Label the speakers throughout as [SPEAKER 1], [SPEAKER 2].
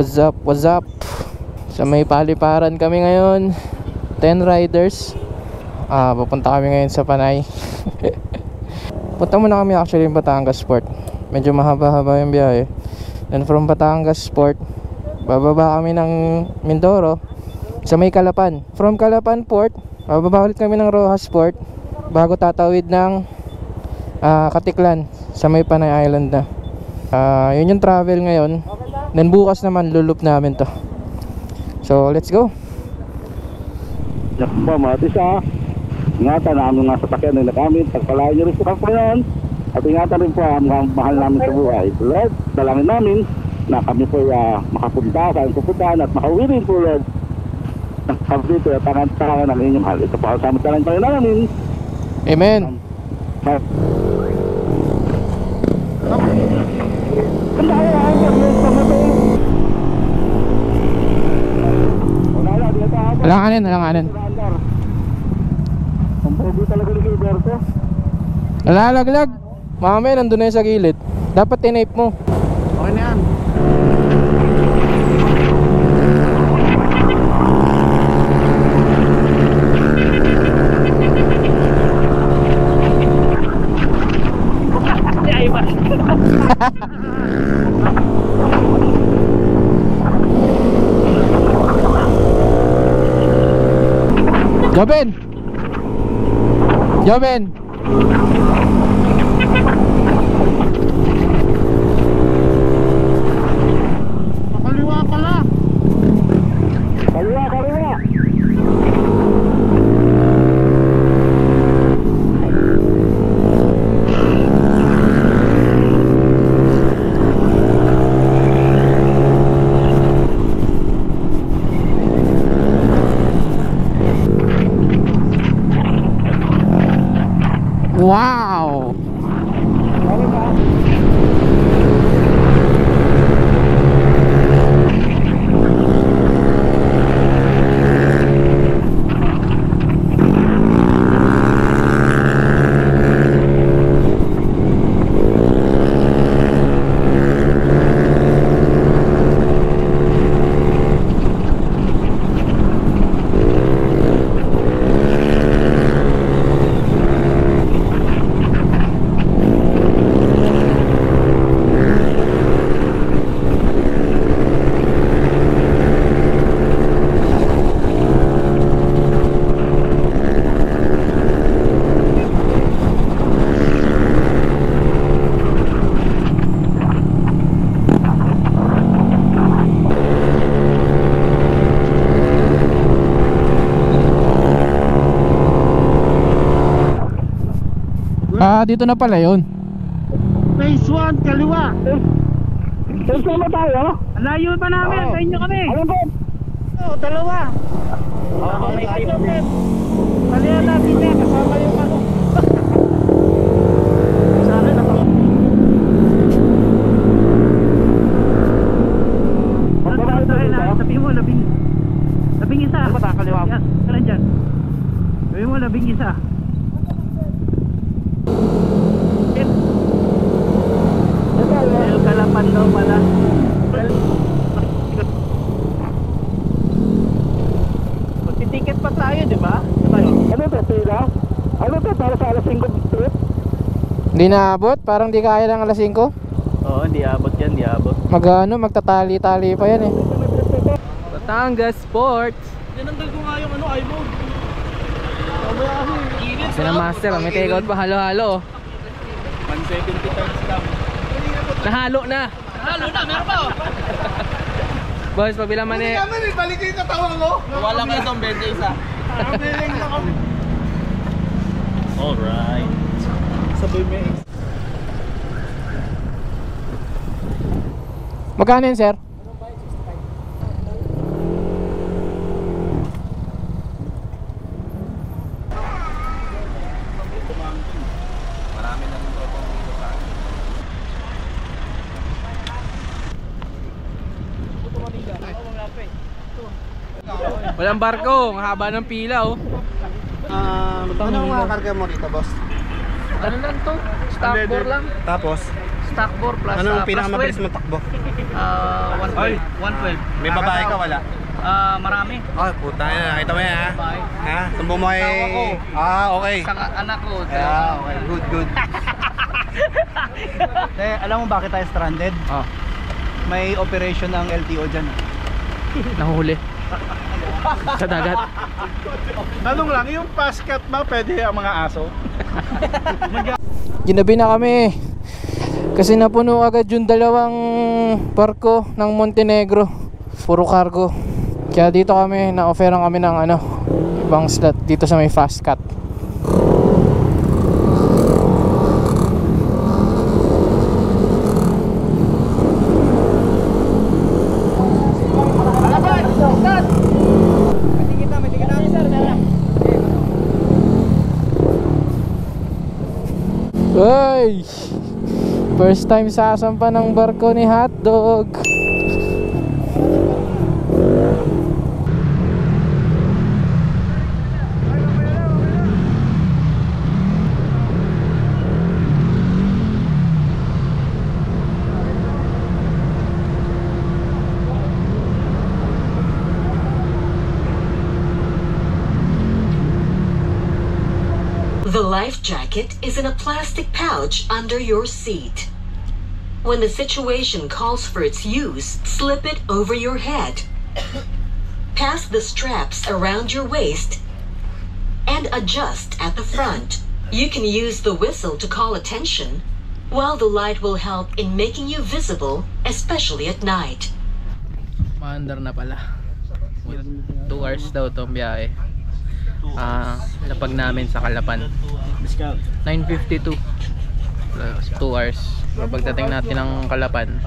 [SPEAKER 1] What's up? What's up? Sa may paliparan kami ngayon. 10 riders. Pupunta kami ngayon sa Panay. Punta muna kami actually yung Batangas Port. Medyo mahaba-haba yung biyahe. And from Batangas Port, bababa kami ng Mindoro sa may Calapan. From Calapan Port, bababa ulit kami ng Rojas Port bago tatawid ng Katiklan sa may Panay Island na. Yun yung travel ngayon. Then bukas naman lulup namin to. So let's go.
[SPEAKER 2] Yakpa matis ingatan namin nga sa sakyan na nagamit. Pagpalain nyo rin sa kampunan. At ingatan rin po ang mahal namin sa buhay. Lord, dalangin namin na kami po makapunta saan pupuntahan at makauwi rin po, Lord. Nagkabito at tangan-tangan ng inyong hal. Ito po ang samot-talang tayo namin.
[SPEAKER 1] Amen. Alanganin.
[SPEAKER 2] Ang pogi talaga ni Gilberto.
[SPEAKER 1] Nalalaglag. Mamaya nandun na yun sa gilid. Dapat tinape mo.
[SPEAKER 2] Okay na yan.
[SPEAKER 1] Joben.
[SPEAKER 2] Kaliwa pala. Kaliwa.
[SPEAKER 1] Wow. Dito na pala yun.
[SPEAKER 2] Phase 1, kaliwa. Phase 1 na tayo?
[SPEAKER 3] Layo pa namin, sa inyo kami.
[SPEAKER 2] Ano po?
[SPEAKER 3] Dalawa. May tip. Palihan natin yan, kasama yung ano. Sa akin ako. Sabihin mo, labing isa. Ano ba ta, kaliwa mo? Yan, dyan. Sabihin mo, labing isa. El Calapan daw pala. Magtitiket pa tayo, di ba?
[SPEAKER 2] Ano to, pila? Ano to, para sa alas 5 trip?
[SPEAKER 1] Hindi naabot? Parang di kaya ng alas 5?
[SPEAKER 3] Oo, hindi abot yan, hindi abot.
[SPEAKER 1] Magtatali-tali pa yan eh. Batangas Sports.
[SPEAKER 3] Tinanggal ko nga yung iMode.
[SPEAKER 1] Kasi na master, may take out pa halo-halo.
[SPEAKER 3] 170 times lang.
[SPEAKER 1] Nahalo na.
[SPEAKER 3] Meron pa oh.
[SPEAKER 1] Boss, pabila man eh.
[SPEAKER 2] Balik yung katawang mo.
[SPEAKER 3] Wala ka itong 20 isa. Alright. Sabay mo eh.
[SPEAKER 1] Magkano yun, sir?
[SPEAKER 3] Marami na ng tropang dito sa akin.
[SPEAKER 1] Walang barko, ang haba ng pila oh.
[SPEAKER 2] Ano ang mga karga mo dito, boss?
[SPEAKER 1] Ano lang to? Stock bore lang.
[SPEAKER 2] Tapos?
[SPEAKER 3] takbo plus
[SPEAKER 4] Anong
[SPEAKER 3] plus
[SPEAKER 4] pinakamabilis
[SPEAKER 3] 12.
[SPEAKER 4] mong takbo?
[SPEAKER 3] 112. 112.
[SPEAKER 4] May babae ka, wala?
[SPEAKER 3] Marami.
[SPEAKER 4] Ay, puta na, nakita mo yan ha?
[SPEAKER 3] Babae.
[SPEAKER 4] Ha? Sumbong mo kay...
[SPEAKER 3] Asawa ko.
[SPEAKER 4] Okay.
[SPEAKER 3] Sa anak ko.
[SPEAKER 4] Okay, good.
[SPEAKER 5] Alam mo bakit tayo stranded?
[SPEAKER 1] Ah,
[SPEAKER 5] May operation ng LTO dyan.
[SPEAKER 1] nahuhuli. Sa dagat.
[SPEAKER 5] Tanong lang, yung paskat ba pwede ang mga aso?
[SPEAKER 1] Ginabi na kami. Kasi napuno agad yung dalawang barko ng Montenegro. Puro cargo. Kaya dito kami, na-offeran kami ng ibang slot dito sa may fast cut. Hey! First time sasampa ng barko ni Hotdog.
[SPEAKER 6] The life jacket is in a plastic pouch under your seat. When the situation calls for its use, slip it over your head. Pass the straps around your waist and adjust at the front. You can use the whistle to call attention, while the light will help in making you visible, especially at night.
[SPEAKER 1] Maandar na pala. 2 hours daw itong biyahe. Lapag namin sa Calapan 9:52 plus 2 hours. Pagdating natin ng Calapan,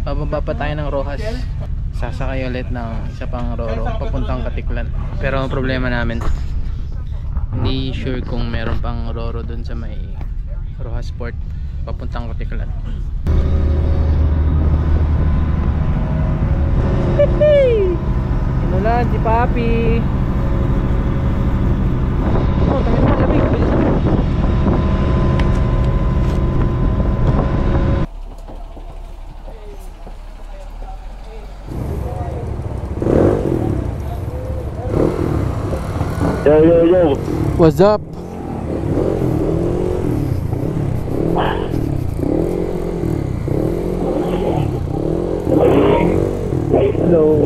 [SPEAKER 1] bababa pa tayo ng Rojas, sasakay ulit ng isa pang Roro papuntang Katiklan. Pero ang problema namin, hindi sure kung meron pang Roro dun sa may Rojas Port papuntang Katiklan. Inulan si Papi. Oh, tangin mo, lamig. Bilisan mo.
[SPEAKER 2] Yo.
[SPEAKER 1] What's up?
[SPEAKER 2] Hello.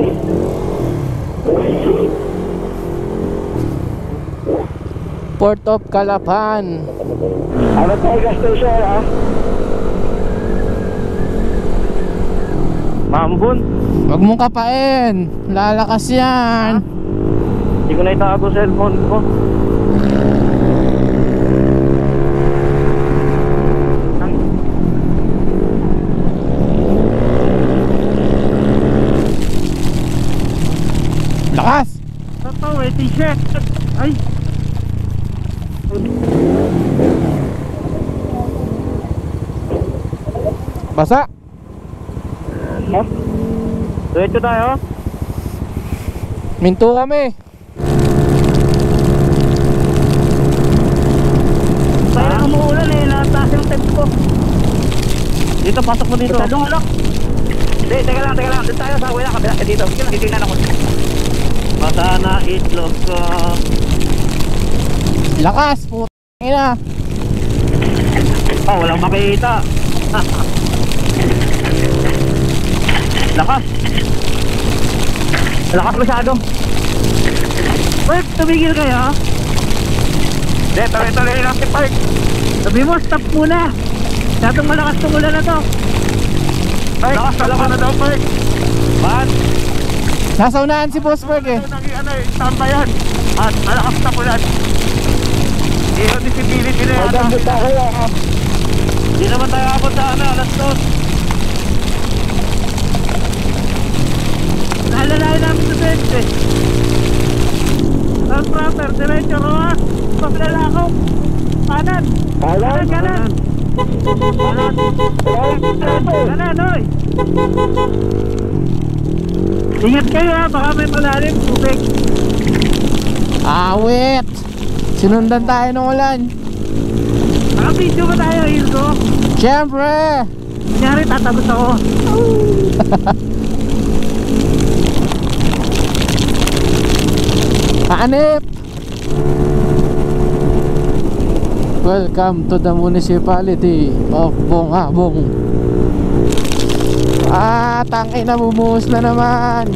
[SPEAKER 1] Port of Calapan.
[SPEAKER 2] Ano tayo gas station ha? Mambun.
[SPEAKER 1] Huwag mong kapain. Lalakas yan.
[SPEAKER 2] Hindi ko na itago cellphone ko.
[SPEAKER 1] Lakas!
[SPEAKER 3] Ito, may t-shirt. Ay.
[SPEAKER 1] Basa!
[SPEAKER 2] Diretso tayo.
[SPEAKER 1] Minto kami.
[SPEAKER 3] Parang umuulan nataas yung tempo.
[SPEAKER 2] Dito, pasok mo dito.
[SPEAKER 3] Masyadong alok.
[SPEAKER 2] Hindi, teka lang. Dito tayo sa wala kabila. Dito, sige lang, titignan ako. Basa na itlog ko.
[SPEAKER 1] Lakas! Putang ina.
[SPEAKER 2] Oh, walang makita. Lakas. Lakas masyado.
[SPEAKER 3] Park, tumigil kayo.
[SPEAKER 2] Hindi, tuloy lang si Park.
[SPEAKER 3] Sabi mo, stop muna. Masyadong malakas tong ulan na to.
[SPEAKER 2] Lakas na daw, Park. Ba't?
[SPEAKER 1] Nasa unahan si Boss Berg eh.
[SPEAKER 2] Tambayan. At malakas na pulan. Iyo, disability na yan. Hindi naman tayo abot sa alas 2.
[SPEAKER 3] Naalalayan namin sa bente. Ang proper, diretso Rojas. Pagdala ako. Kanan. Kanan. Kanan, oy. Ingat kayo ha, baka may malalim tubig.
[SPEAKER 1] Awit! Sinundan tayo ng ulan.
[SPEAKER 3] Naka-video ba tayo, Hildo?
[SPEAKER 1] Siyempre!
[SPEAKER 3] Kunyari, tatagot ako.
[SPEAKER 1] Hanip! Welcome to the municipality of Bongabong. Tangay na, bumuhos na naman.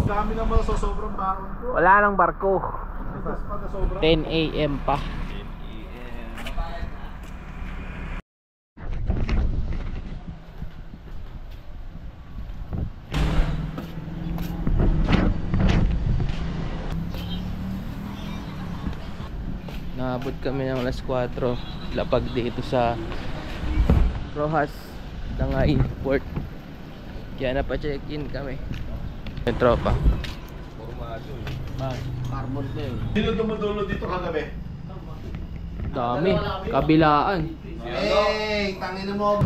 [SPEAKER 5] Dami naman sa sobrang baon ko.
[SPEAKER 1] Wala nang barko. 10 AM pa. Naabot kami ng alas 4. Lapag dito sa Rojas Dangay Port. Kaya napa-check-in kami. May tropa. Carbon na yun.
[SPEAKER 5] Sino dumudulo dito kagabi?
[SPEAKER 1] Dami. Kabilaan.
[SPEAKER 4] Hey, tangin mo.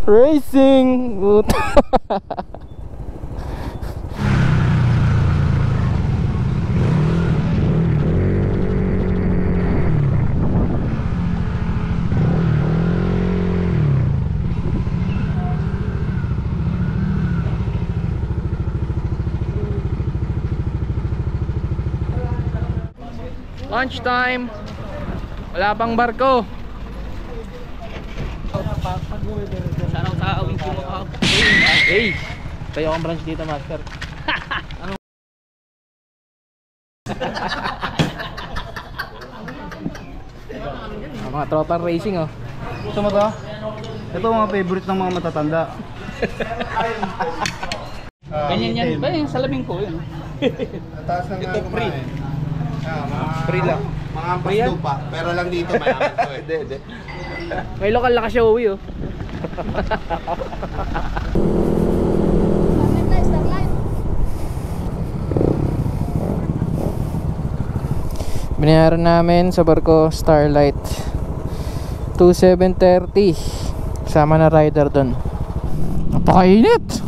[SPEAKER 1] Racing! Lunch time. Wala pang barko. Sana sa awing mo ka. Hey, kayo ang branch dito, master. Mga tropa racing, oh.
[SPEAKER 4] Gusto mo to? Ito mga favorite ng mga matatanda.
[SPEAKER 3] Ganyan yan. Ba yung salamin ko yun.
[SPEAKER 4] Ito free. Free lang. Mga paslupa, pero lang dito mayaman to eh. Hindi.
[SPEAKER 1] May lokal na ka-showy, oh. Binayaran namin sa barko Starlight 2,730. Sama na rider doon. Napakainit.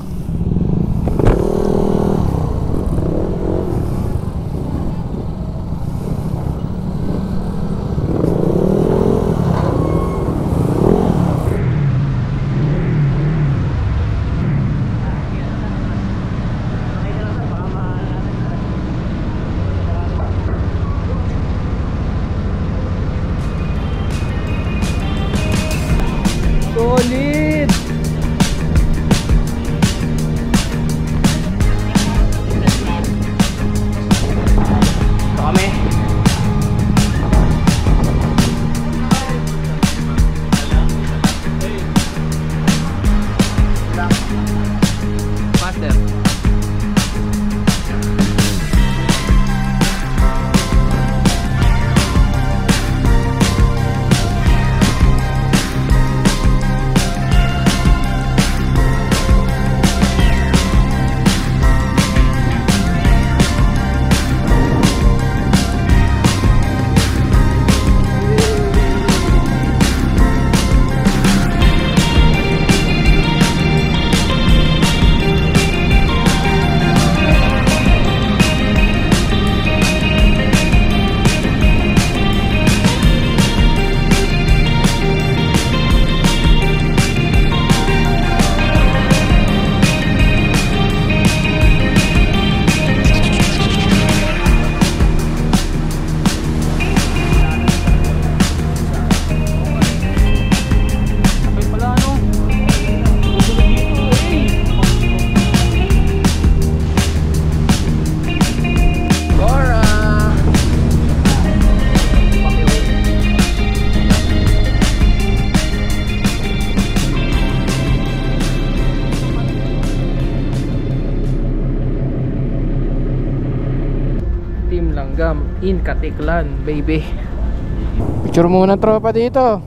[SPEAKER 1] Solid. Ito kami. Master. Team Langgam in Katiklan, baby. Picture muna tropa dito.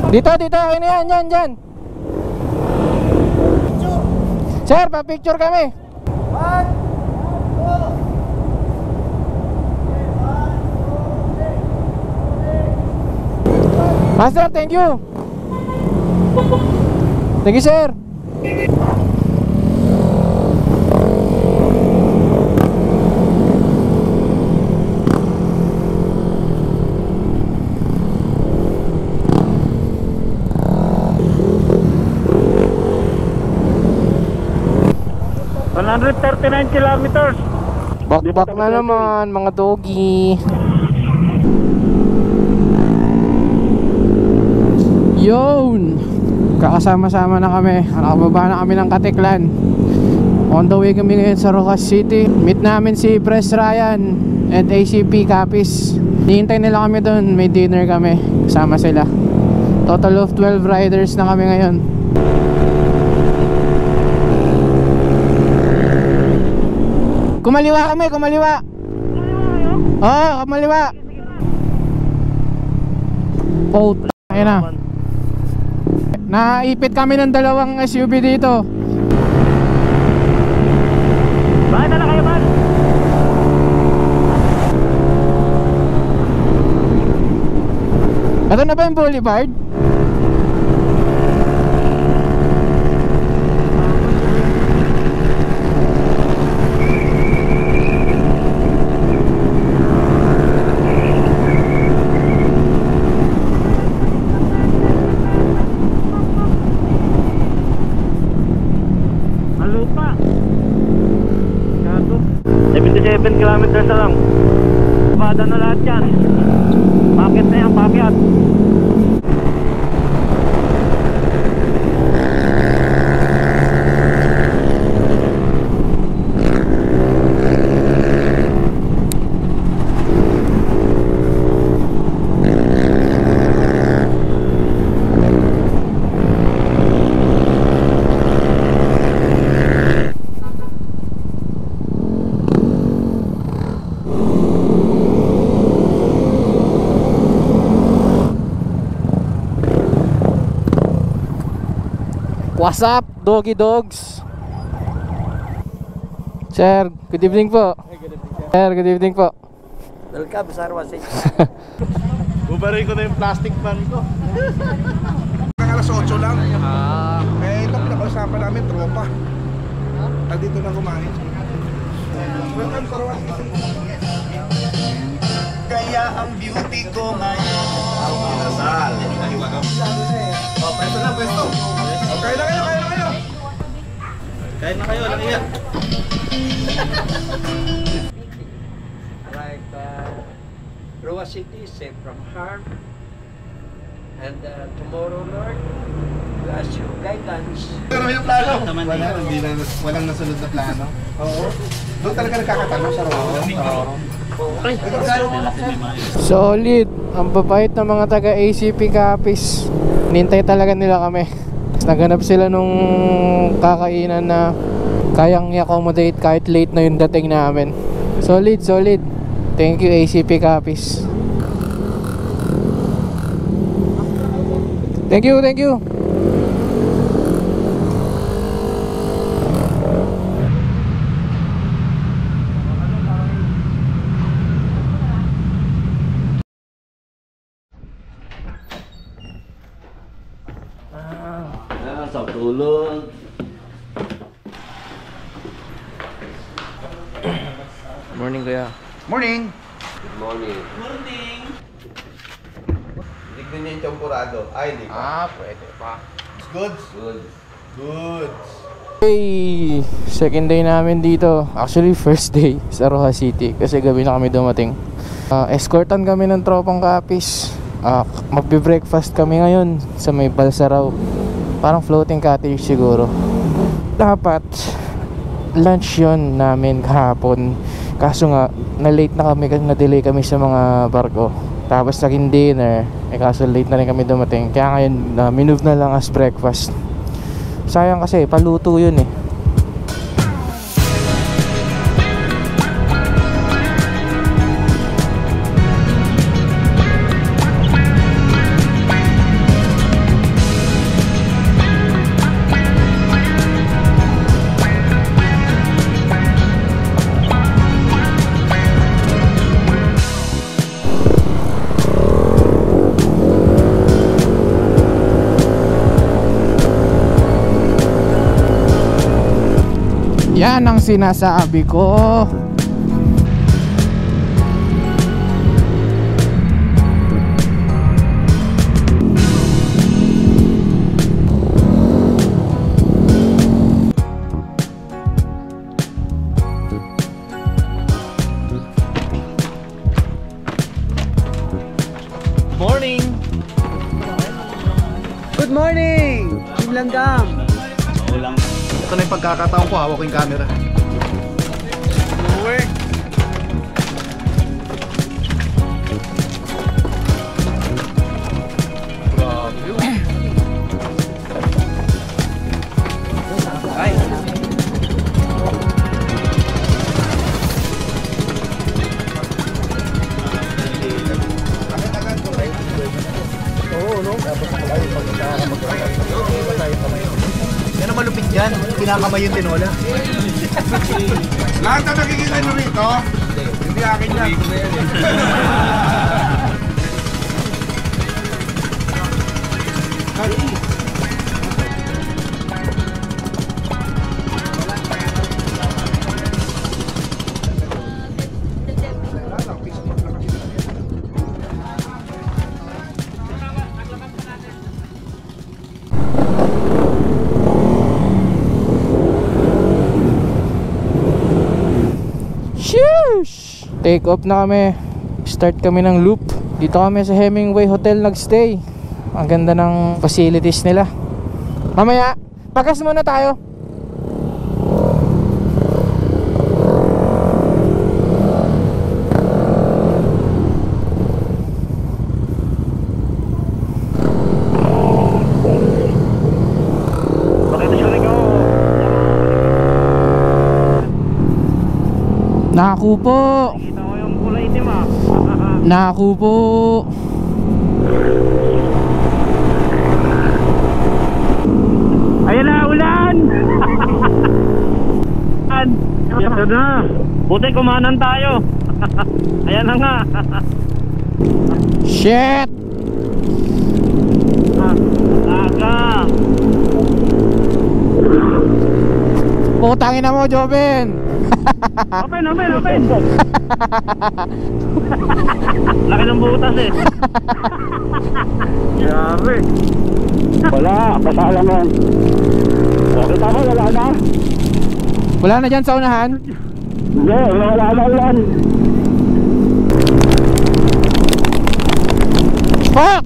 [SPEAKER 1] Dito, okay na yan, dyan. Sir, pa-picture kami. Master, thank you. Thank you, sir.
[SPEAKER 3] 139 kilometers.
[SPEAKER 1] Bakbak na naman mga doggy. Yun! Kakasama-sama na kami. Nakababa na kami ng Katiklan. On the way kami ngayon sa Rojas City. Meet namin si Pres Ryan and ACP Capiz. Hihintay nila kami doon. May dinner kami. Kasama sila. Total of 12 riders na kami ngayon. Kumaliwa kami, kumaliwa. Oo, kumaliwa. Oh, ayun na. Naipit kami ng dalawang SUV dito.
[SPEAKER 3] Bakit na kayo man?
[SPEAKER 1] Ito na ba yung boulevard?
[SPEAKER 3] Lupa. Gato. 77 kilometers na lang. Bada na lahat yan. Bakit na yan, bakit?
[SPEAKER 1] What's up, doggy dogs? Sir, good evening po. Sir, good evening po.
[SPEAKER 3] Welcome sa Arwasik.
[SPEAKER 5] Bubarin ko na yung plastic pan ko.
[SPEAKER 4] Alas 8 lang. Eh, ito pinag-usapan namin, tropa. Dito na kumain. Welcome sa Rojas City. Kaya ang beauty ko ngayon. Pinasal. Oh, pwesto na, pwesto. Okay na kayo, kayo na kayo.
[SPEAKER 5] Kain na kayo, lang iyan.
[SPEAKER 7] Like Rojas City, safe from harm. And tomorrow, Lord, we ask you guidance.
[SPEAKER 4] Pero yung plano, walang nasunod na plano. Oo. Doon talaga nagkakatanong sa Rojas.
[SPEAKER 1] Solid. Ang babait ng mga taga ACP Capiz. Nintay talaga nila kami. Naganap sila nung kakainan na kayang i-accommodate kahit late na yung dating namin. Solid, solid. Thank you ACP Capiz. Thank you, thank you.
[SPEAKER 7] Sa tulog.
[SPEAKER 1] Morning kuya.
[SPEAKER 4] Morning!
[SPEAKER 7] Good morning.
[SPEAKER 4] Tignan niya yung champurado. Ay, hindi pa.
[SPEAKER 1] Pwede pa.
[SPEAKER 4] Goods?
[SPEAKER 7] Good.
[SPEAKER 4] Goods.
[SPEAKER 1] Hey, second day namin dito. Actually, first day sa Rojas City kasi gabi na kami dumating. Escortan kami ng tropang Capiz. Magbe-breakfast kami ngayon sa may Balsaraw. Parang floating cottage siguro. Dapat lunch yon namin kahapon. Kaso nga, na-late na kami kasi na-delay kami sa mga barko. Tapos naging dinner. Kaso late na rin kami dumating. Kaya ngayon, minove na lang as breakfast. Sayang kasi, paluto yun eh. Yan ang sinasabi ko.
[SPEAKER 8] Good morning! Team Langgam!
[SPEAKER 5] Ito na yung pagkakataon ko, hawak ko yung camera. Uwi. Yan ang malupit dyan. Kinakamay yung tinola.
[SPEAKER 4] Lahat na nakikita nyo rito, hindi akin yan.
[SPEAKER 1] Sheesh! Take off na kami. Start kami ng loop. Dito kami sa Hemingway Hotel nagstay. Ang ganda ng facilities nila. Mamaya, pagas muna tayo. Naku po.
[SPEAKER 3] Kita ko yung kulay itim ah.
[SPEAKER 1] Naku po.
[SPEAKER 3] Ayan na, ulan! Ayan na. Buti kumanan tayo. Ayan na nga.
[SPEAKER 1] Shit!
[SPEAKER 3] Laga.
[SPEAKER 1] Putangin na mo, Joven.
[SPEAKER 3] Open. Laki ng butas eh. Grabe.
[SPEAKER 2] Wala, pasala mo. Okay, tama, wala na.
[SPEAKER 1] Wala na dyan sa unahan.
[SPEAKER 2] Hindi, wala na yan.
[SPEAKER 1] Fuck!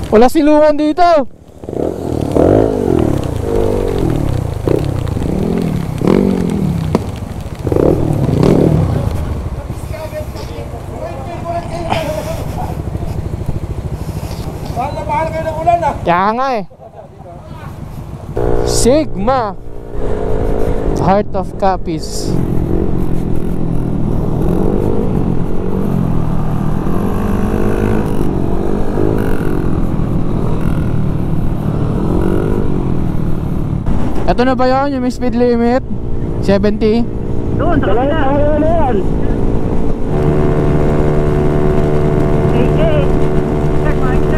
[SPEAKER 1] Wala silungan dito.
[SPEAKER 4] Mahal kayo ng ulan ah.
[SPEAKER 1] Kaya nga eh. Sigma Heart of Capiz. Ito na ba yun? Yung may speed limit? 70?
[SPEAKER 3] Doon, sa kabila. Okay. Check mine.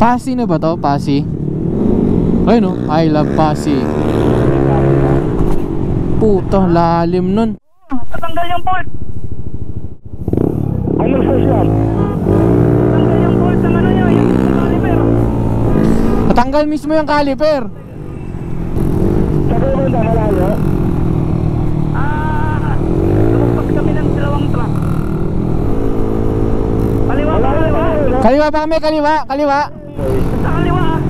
[SPEAKER 1] Pasi na ba to? Pasi? Ayun no, I love Pasi. Puta, lalim nun.
[SPEAKER 3] Natanggal yung bolt.
[SPEAKER 2] Ano sasyan?
[SPEAKER 3] Natanggal yung bolt ng ano nyo, yung caliper.
[SPEAKER 1] Natanggal mismo yung caliper.
[SPEAKER 2] Sabi mo na malayo?
[SPEAKER 3] Lumagpas kami ng dalawang truck. Kaliwa.
[SPEAKER 1] Kaliwa pa kami, kaliwa.
[SPEAKER 3] Sa kaliwa.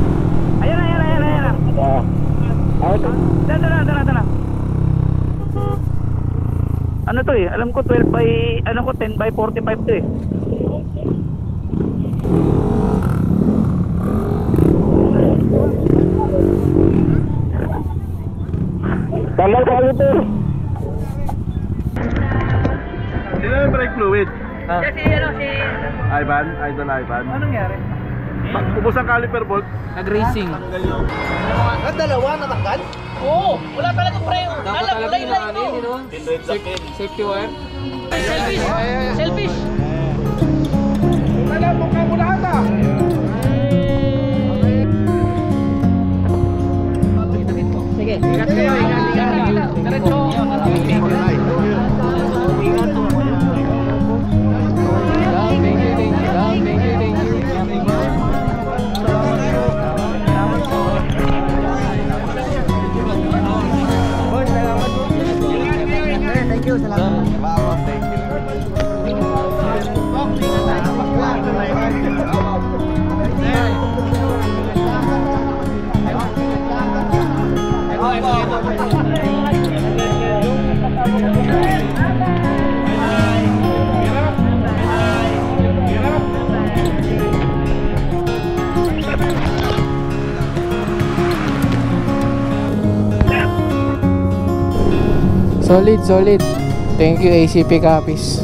[SPEAKER 3] Ayan na. Dala. Ano to eh? Alam ko 10 by 45 to eh.
[SPEAKER 2] Tanggal ka ito.
[SPEAKER 5] Sino yung brake fluid?
[SPEAKER 3] Si
[SPEAKER 5] Ivan, Idol Ivan.
[SPEAKER 3] Anong nangyari?
[SPEAKER 5] Pupus ang caliper bolt.
[SPEAKER 1] Nag-racing.
[SPEAKER 4] Dalawa natanggal?
[SPEAKER 3] Oo, wala talaga preno. Alam, kulay ito.
[SPEAKER 1] Safety wire.
[SPEAKER 3] Selfish.
[SPEAKER 4] Alam mo ka mo lahat ah.
[SPEAKER 3] Sige. Ingat kayo. Diretso.
[SPEAKER 1] Solid, solid. Thank you ACP Copies.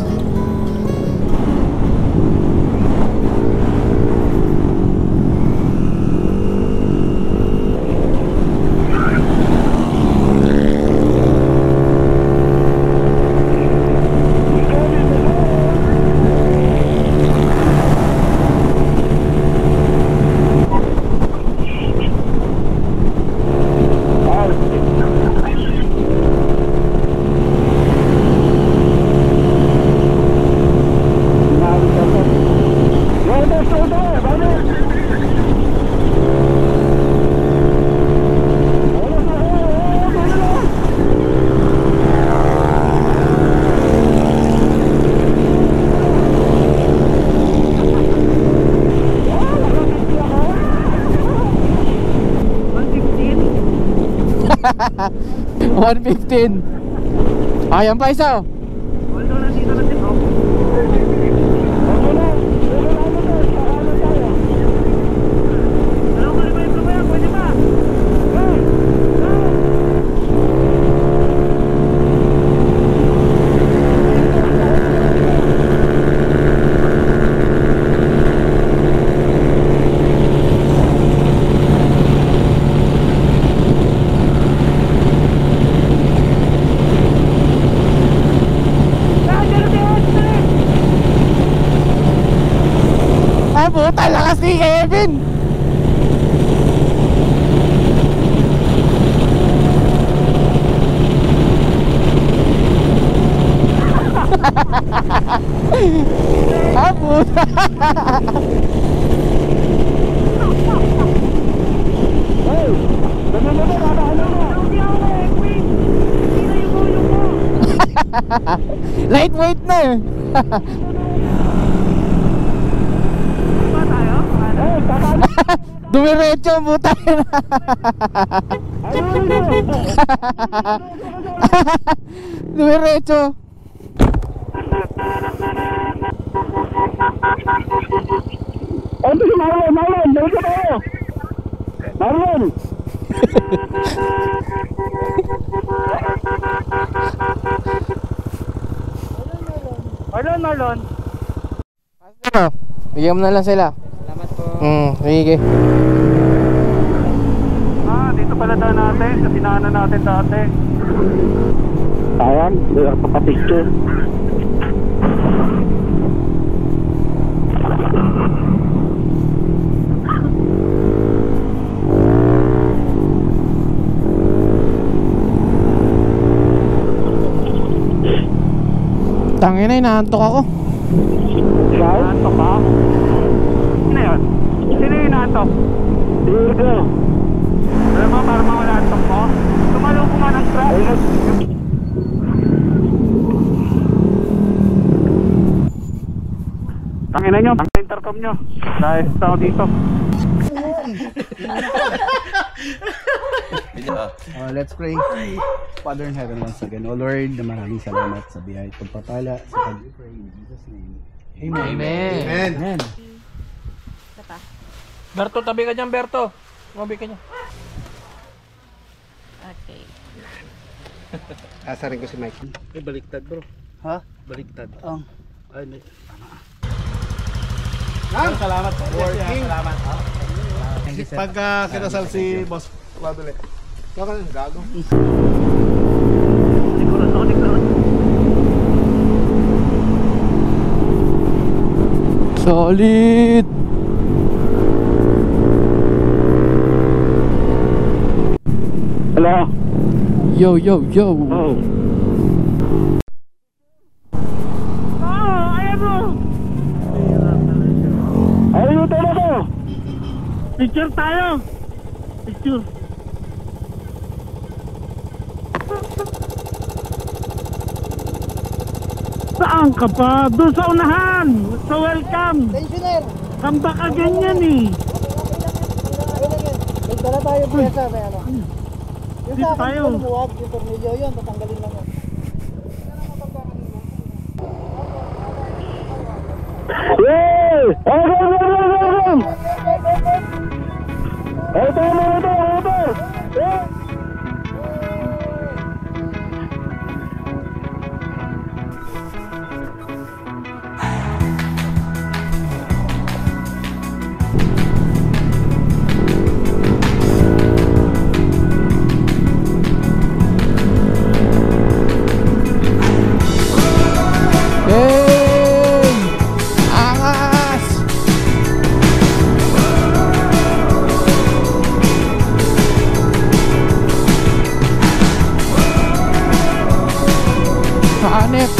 [SPEAKER 1] $115. Ayan pa isa. Ay puta, lakas ni Kevin. Ah puta. Lightweight na eh. Dumiretso ang puta. Dumiretso.
[SPEAKER 2] Ano si Marlon? Marlon, balik ka tayo! Marlon!
[SPEAKER 3] Marlon.
[SPEAKER 1] Bigyan mo na lang sila.
[SPEAKER 8] Salamat po.
[SPEAKER 1] Sige.
[SPEAKER 3] Dito pala daw natin, sa tinaanan natin dati.
[SPEAKER 2] Sayang, hindi ako papapicture.
[SPEAKER 1] Tangina, inaantok ako.
[SPEAKER 3] Inaantok ka? Sino yun? Sino yung inaantok?
[SPEAKER 2] Diego!
[SPEAKER 3] Alam mo, para mawala antok mo, tumalo ko nga ng truck. Tangina nyo, ang intercom nyo. Dahil tao dito.
[SPEAKER 8] Let's pray. Father in heaven, once again, O Lord, maraming salamat sa biyaya at pagpapala sa pag-pray in Jesus' name. Amen.
[SPEAKER 1] Amen.
[SPEAKER 5] Berto, tabi ka dyan, Berto. Tabi ka dyan.
[SPEAKER 9] Okay.
[SPEAKER 8] Asarin ko si Mike.
[SPEAKER 5] Baliktad, bro.
[SPEAKER 8] Ha?
[SPEAKER 5] Baliktad.
[SPEAKER 8] Ay, hindi.
[SPEAKER 5] Salamat po.
[SPEAKER 8] Working.
[SPEAKER 5] Salamat.
[SPEAKER 4] Pagka kinasal si Boss Babele. Baka nang gago.
[SPEAKER 1] Solid.
[SPEAKER 2] Hello?
[SPEAKER 1] Yo, yo, yo.
[SPEAKER 2] Oh. Ayun ito na to!
[SPEAKER 3] Picture tayo! Picture! Saan ka pa? Doon sa unahan! Sa welcome!
[SPEAKER 8] Pensioner!
[SPEAKER 3] Kamba ka ganyan eh!
[SPEAKER 8] Nagdala tayo pyesa, may ano. Yung
[SPEAKER 3] Dito
[SPEAKER 8] sa akin,
[SPEAKER 3] tayo.
[SPEAKER 8] lumuwag, yung tornilyo yun, tatanggalin lang yun.
[SPEAKER 1] Hanep.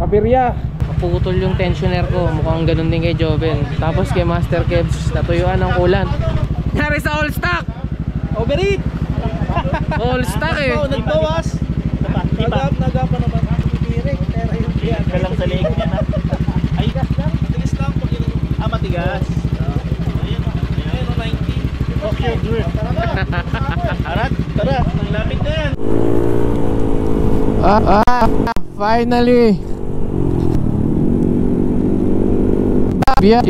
[SPEAKER 1] Kabirya, naputol yung tensioner ko. Mukhang ganun din kay Joven. Tapos kay Master Kebs, natuyuan ng ulan. Nangyari sa all stock. Overheat. All stock eh.
[SPEAKER 5] Nagbawas. Nagapa naman. Pero yung kalang sa leg niya na. Ay, matigas lang pag yun. Matigas. Ayun, 90. Okay, good. Arat, tara, nalapit na yan.
[SPEAKER 1] Finally. Biyaw.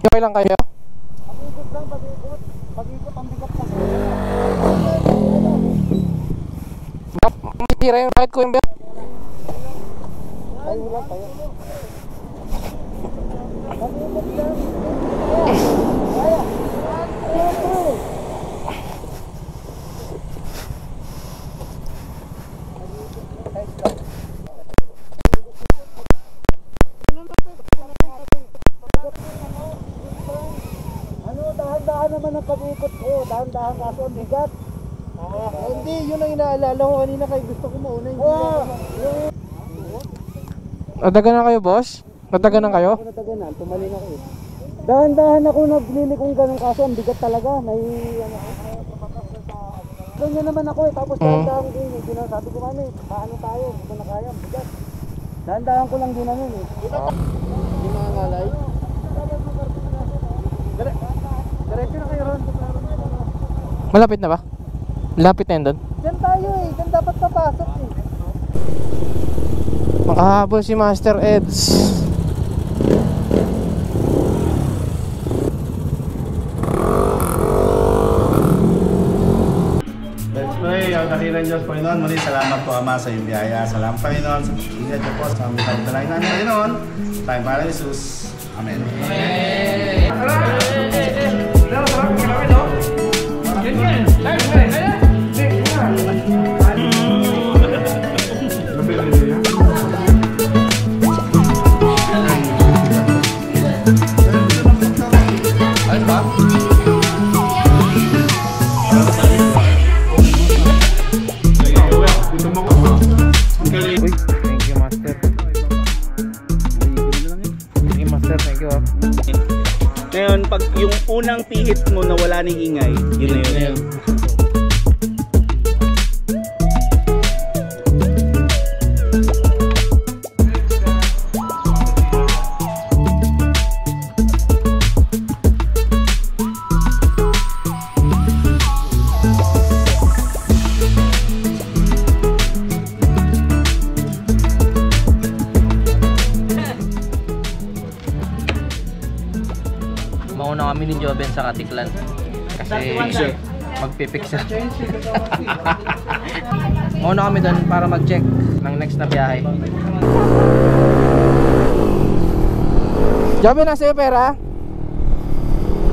[SPEAKER 1] Okay lang kayo?
[SPEAKER 8] Pag-ikot lang, pag-ikot. Pag-ikot ang bigat pa.
[SPEAKER 1] Masira yung rakit ko yung biyaw.
[SPEAKER 8] Ay, wala pa yun. Pag-ikot lang. Kaya. Dahan-dahan naman ang pag-ikot ko. Dahan-dahan kaso ang bigat. Hindi, yun ang inaalala ko kanina kay gusto ko mauna.
[SPEAKER 1] Nadagan na kayo, boss? Nadagan na kayo?
[SPEAKER 8] Ako nataganan, tumalin ako eh. Dahan-dahan ako naglili kong ganun kaso ang bigat talaga. May ano. Ganyan naman ako eh. Tapos dahan-dahan ko yun. Sabi ko ano eh, paano tayo? Hindi ko na kaya, ang bigat. Dahan-dahan ko lang ginanon eh. Hindi mga ngalay. Diretso na kayo ron.
[SPEAKER 1] Malapit na ba? Malapit na yun doon?
[SPEAKER 8] Diyan tayo eh. Diyan dapat papasok eh.
[SPEAKER 1] Makahabol si Master Eds.
[SPEAKER 5] Let's pray. Ang dakilang Diyos, Panginoon. Muli, salamat po, Ama, sa iyong biyaya. Salamat, Panginoon. Sa pagkakita niyo po sa aming pagdalangin namin, Panginoon. Tayong para Jesus. Amen.
[SPEAKER 9] Ngayon, pag yung unang pihit mo na wala ng ingay, yun na yun.
[SPEAKER 1] Joven sa Katiklan. Kasi magpipicture. Mauna kami doon para mag-check ng next na biyahe. Joven, nasa yung pera?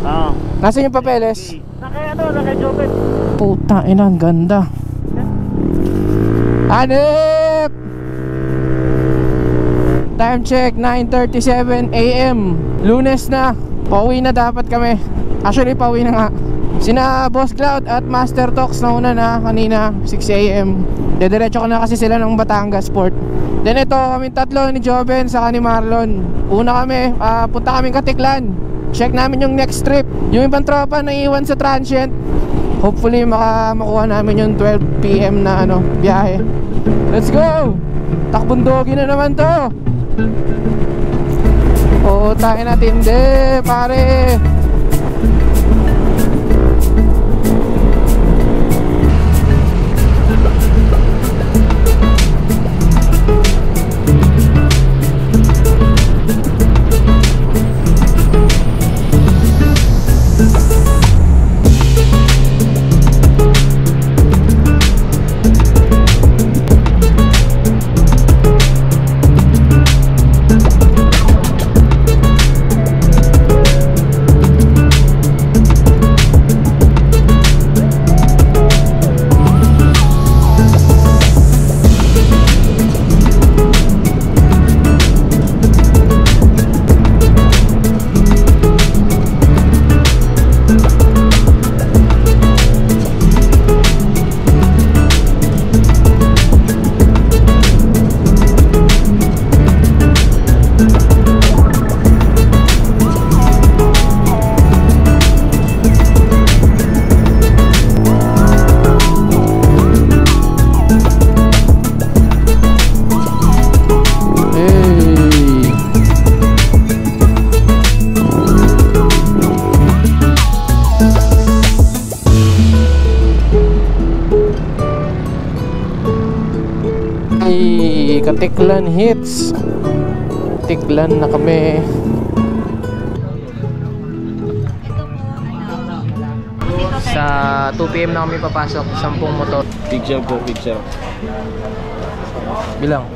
[SPEAKER 3] Oo.
[SPEAKER 1] Nasa yung papeles?
[SPEAKER 3] Naka Joven.
[SPEAKER 1] Puta, ina, ang ganda. Hanip! Time check, 9:37 AM. Lunes na. Pauwi na dapat kami. Actually, pauwi na nga. Sina Boss Cloud at Master Talks na una na kanina, 6 AM. Dediretso ko na kasi sila ng Batangas Port. Then ito, kami tatlo ni Joven saka ni Marlon. Una kami, punta kaming Katiklan. Check namin yung next trip. Yung ibang tropa na iwan sa transient. Hopefully makuha namin yung 12 PM na biyahe. Let's go! Takbundogi na naman to. Oo, tayo natin. Hindi, pare. Katiklan hits. Katiklan na kami. Sa 2 PM na kami papasok. 10 motor.
[SPEAKER 9] Picture po, picture.
[SPEAKER 1] Bilang.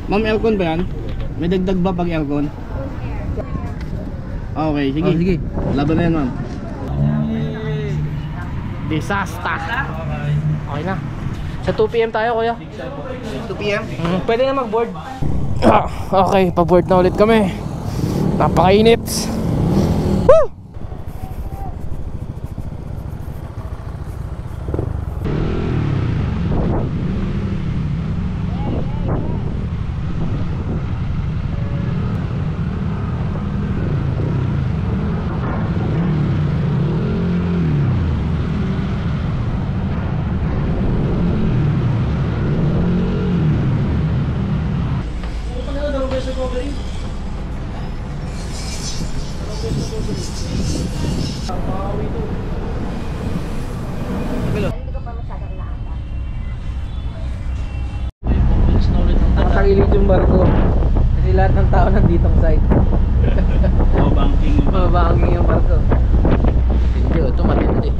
[SPEAKER 9] Ma'am, aircon ba yan? May dagdag ba pag aircon? Okay, sige.
[SPEAKER 1] Sige.
[SPEAKER 9] Laban na yan, ma'am.
[SPEAKER 1] Disaster. Okay na. Sa 2 PM tayo, kuya.
[SPEAKER 9] 2 PM?
[SPEAKER 1] Pwede na mag-board. Okay, pa-board na ulit kami. Napakainit. Woo! Nakakilid yung barko. Kasi lahat ng tao nanditong side. Mabangking yung barko. Hindi, ito matindi.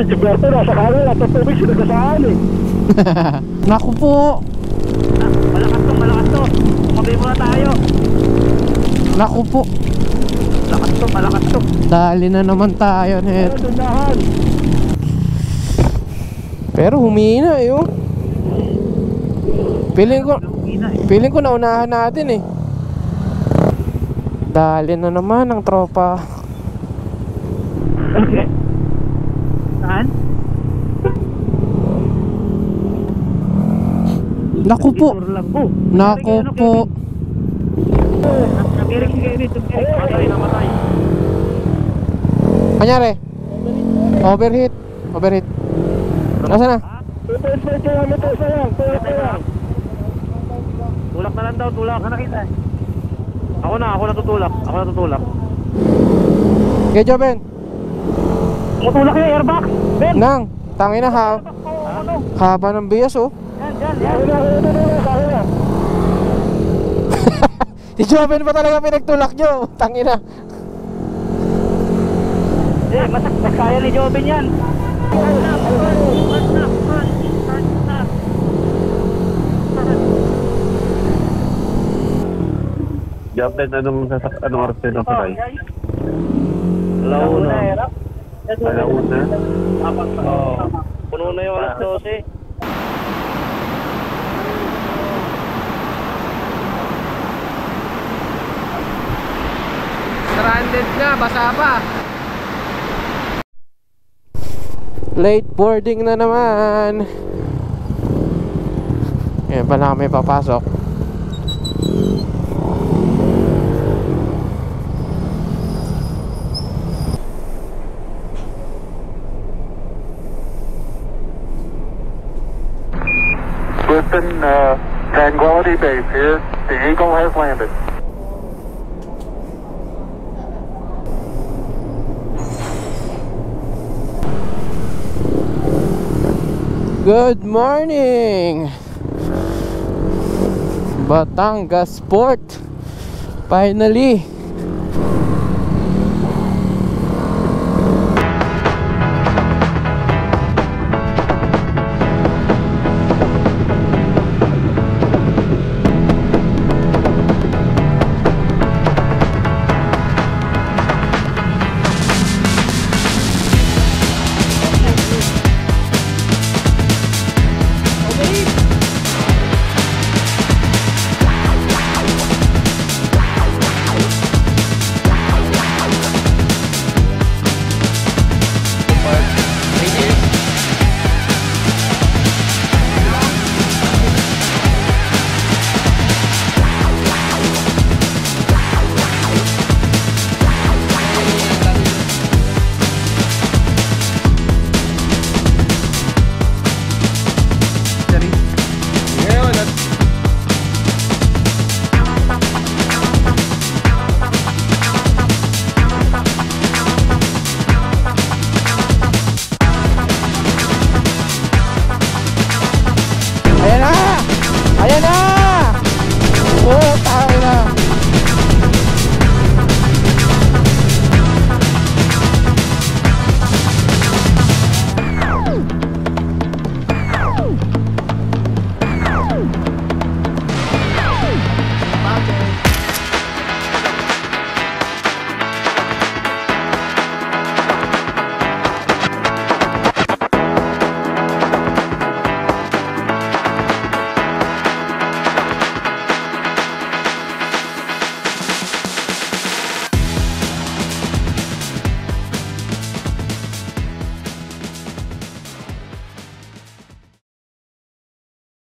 [SPEAKER 2] Si Berto nasa kanan at tubig sinagasaan eh.
[SPEAKER 1] Naku po.
[SPEAKER 3] Malakas to. Tumabi muna tayo.
[SPEAKER 1] Naku po.
[SPEAKER 3] Malakas to.
[SPEAKER 1] Dali na naman tayo net. Pero humina eh oh. Feeling ko naunahan natin eh. Dali na naman ang tropa. Naku po. Naku po.
[SPEAKER 3] Nakirig si Kenneth. Matay na matay.
[SPEAKER 1] Kanyari? Overheat. Overheat. Nasaan na?
[SPEAKER 3] 2.5 kilometers na lang. Tulak na lang daw, tulak. Ano kita? Ako natutulak.
[SPEAKER 1] Okay, Joben.
[SPEAKER 3] Tumutulak yung airbox. Ben!
[SPEAKER 1] Nang, tangina ha. Haba ng bias oh.
[SPEAKER 3] Yan.
[SPEAKER 1] Si Joben pa talaga pinagtulak nyo. Tangina.
[SPEAKER 3] Mas kaya ni Joben yan.
[SPEAKER 2] Joben, anong oras tayo na palay?
[SPEAKER 3] Alauna.
[SPEAKER 2] Alauna?
[SPEAKER 3] Puno na yung alas 12.
[SPEAKER 1] Stranded nga, basa pa. Late boarding na naman. Ngayon pala kami papasok.
[SPEAKER 2] Houston, Tranquility Base here. The Eagle has landed.
[SPEAKER 1] Good morning, Batangas Port. Finally